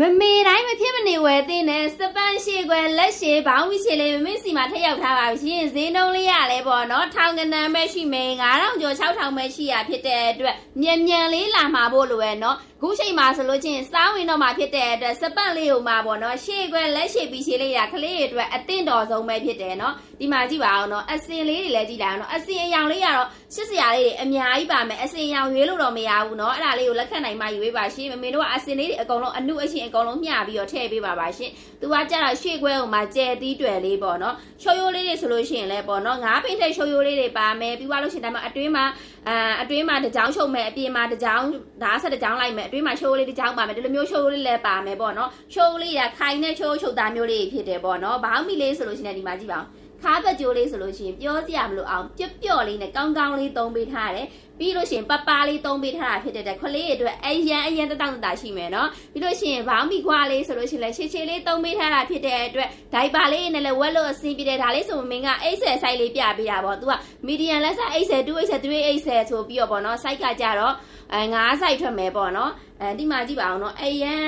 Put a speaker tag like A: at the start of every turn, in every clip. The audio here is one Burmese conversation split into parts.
A: မမေတိုင်းမဖြစ်မနေဝယ်သင်းနဲ့စပန်ရှေကွယ်လက်ရှေဘောင်းမီရှေလေးမင်းစီမှာထက်ရောက်ထားပါရှင်ဈေးနှုန်းလေးရလဲပေါ့နော်ထောင်ကနန်းပဲရှိမယ်9000ကျော်6000ပဲရှိရဖြစ်တဲ့အတွက်မြန်လေးလာမှာဖို့လိုရဲ့နော်ခုချိန်မှာဆိုလို့ချင်းစားဝင်တော့မှာဖြစ်တဲ့အတွက်စပန်လေးကိုမှာပေါ့နော်ရှေကွယ်လက်ရှေပြီးရှေလေးရကလေးတွေအတွက်အသင့်တော်ဆုံးပဲဖြစ်တယ်နော်ဒီမှာကြည့်ပါအောင်နော်အစင်လေးတွေလည်းကြည့်လိုက်အောင်နော်အစင်အယောင်လေးရတော့80လေးတွေအများကြီးပါမယ်အစင်အယောင်ရွေးလို့တော့မရဘူးနော်အဲ့ဒါလေးကိုလက်ခံနိုင်မှရွေးပါရှင်မမေတို့ကအစင်လေးတွေအကုန်လုံးအနုအရှင်အကုန်လုံးမျှပြီးတော့ထည့်ပေးပါရှင်သူကကြတော့ရွှေခွဲကိုမှကျဲသီးတွယ်လေးပေါ့နော်ချိုးရိုးလေးတွေဆိုလို့ရှိရင်လည်းပေါ့နော်ငါးဖိထက်ချိုးရိုးလေးတွေပါမယ်ပြီးသွားလို့ရှိရင်ဒါမှအတွင်းမှာတစ်ကြောင်းချုပ်မယ်အပြင်မှာတစ်ကြောင်းဓာတ်ဆက်တစ်ကြောင်းလိုက်မယ်အတွင်းမှာချိုးလေးတစ်ကြောင်းပါမယ်ဒီလိုမျိုးချိုးလေးလည်းပါမယ်ပေါ့နော်ချိုးလေးရခိုင်နဲ့ချိုးချုပ်သားမျိုးလေးဖြစ်တယ်ပေါ့နော်ဘောင်းမီလေးဆိုလို့ရှိရင်ဒီမှာကြည့်ပါဦးခါးပတ်ကြိုးလေးဆိုလို့ရှိရင်ပြောစရာမလိုအောင်ပျော့လေးနဲ့ကောင်းလေးသုံးပေးထားတယ်ပြီးလို့ရှိရင်ပပလေးသုံးပေးထားတာဖြစ်တဲ့ခလေးအတွက်အရန်တောင့်တရှိမယ်နော်ပြီးလို့ရှိရင်ဘောင်းမီခွားလေးဆိုလို့ရှိရင်လည်းရှေလေးသုံးပေးထားတာဖြစ်တဲ့အတွက်ဒိုက်ပါလေးနဲ့လည်းဝက်လို့အဆင်ပြေတယ်ဒါလေးဆိုမင်းက80 size လေးပြပေးတာပေါ့သူက medium လက်စား80 280 380ဆိုပြီးတော့ပေါ့နော် size ကကြတော့9 size ထွက်မယ်ပေါ့နော်ဒီမှာကြည့်ပါအောင်နော်အရန်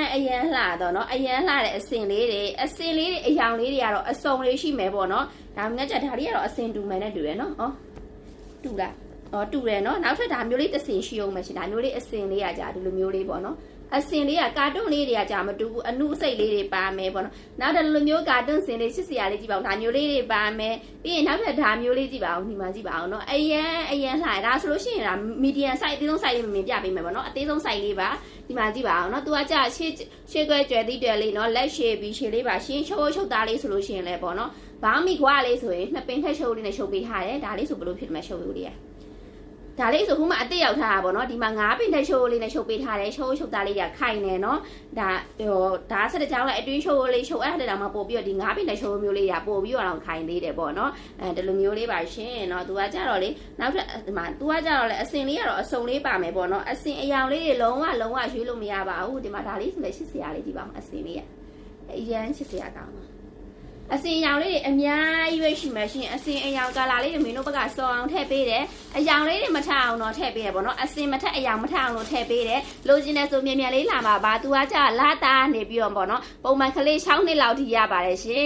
A: လှတော့နော်အရန်လှတဲ့အစင်လေးတွေအယောင်လေးတွေကတော့အစုံလေးရှိမယ်ပေါ့နော်ဒါမှမဟုတ်ဒါလေးကတော့အစင်တူမယ်နဲ့တူရယ်နော်တူလားတူတယ်နော်နောက်ထပ်ဒါမျိုးလေးတစ်စင်ရှိအောင်မယ်ရှင်ဒါမျိုးလေးအစင်လေးရကြဒီလိုမျိုးလေးပေါ့နော်အစင်လေးကကာတွန်းလေးတွေကကြာမတူဘူးအနုစိတ်လေးတွေပါမယ်ပေါ့နော်နောက်တစ်လိုမျိုးကာတွန်းစင်လေး80ရာလေးကြည့်ပါဦးဒါမျိုးလေးတွေပါမယ်ပြီးရင်နောက်ထပ်ဒါမျိုးလေးကြည့်ပါဦးဒီမှာကြည့်ပါအောင်နော်အရန်လှဒါဆိုလို့ရှိရင်ဒါ medium size အသေးဆုံး size လေးမင်းပြပေးမယ်ပေါ့နော်အသေးဆုံး size လေးပါဒီမှာကြည့်ပါအောင်နော်သူကကြာရှေ့ကွဲကျွဲသီးတွယ်လေးနော်လက်ရှေပြီးရှေလေးပါရှင်းချုပ်သားလေးဆိုလို့ရှိရင်လည်းပေါ့နော်ဘောင်းမီခွားလေးဆိုရင်နှစ်ပင်ထက်ရှုပ်လေးနဲ့ရှုပ်ပေးထားတယ်ဒါလေးဆိုဘယ်လိုဖြစ်မှာရှုပ်လို့လေးရဒါလေးဆိုခုမှအစ်ရောက်ထားတာပေါ့နော်ဒီမှာ9ပင်တက်ရှိုးလေးနဲ့ရှုပ်ပေးထားတယ်ရှုပ်သားလေးကခိုင်နေနော်ဒါဆက်တဲ့ကြောင်းလိုက်အတွင်းရှိုးလေးရှုပ်အဲ့ဒါတောင်မှပို့ပြီးတော့ဒီ9ပင်တက်ရှိုးမျိုးလေးကပို့ပြီးတော့ခိုင်သေးတယ်ပေါ့နော်ဒီလိုမျိုးလေးပါရှင်နော်သူကကြတော့လေနောက်ထပ်ဒီမှာသူကကြတော့လေအစင်လေးကတော့အစုံလေးပါမယ်ပေါ့နော်အစင်အယောင်လေးတွေလုံးဝရွေးလို့မရပါဘူးဒီမှာဒါလေးဆိုလေ80ရာလေးကြည့်ပါဦးအစင်လေးကအရန်80ရာကောင်းပါအစင်အယောင်လေးတွေအများကြီးပဲရှိမှရှင်အစင်အယောင်ကာလာလေးတွေမင်းတို့ဘက်ကစော်အောင်ထည့်ပေးတယ်အယောင်လေးတွေမထအောင်တော့ထည့်ပေးတယ်ပေါ့နော်အစင်မထက်အယောင်မထအောင်လို့ထည့်ပေးတယ်လိုချင်တဲ့ဆိုမြန်လေးလာမှာပါသူကကြာလာတာနေပြီးတော့ပေါ့နော်ပုံမှန်ကလေး6နှစ်လောက်ထိရပါတယ်ရှင်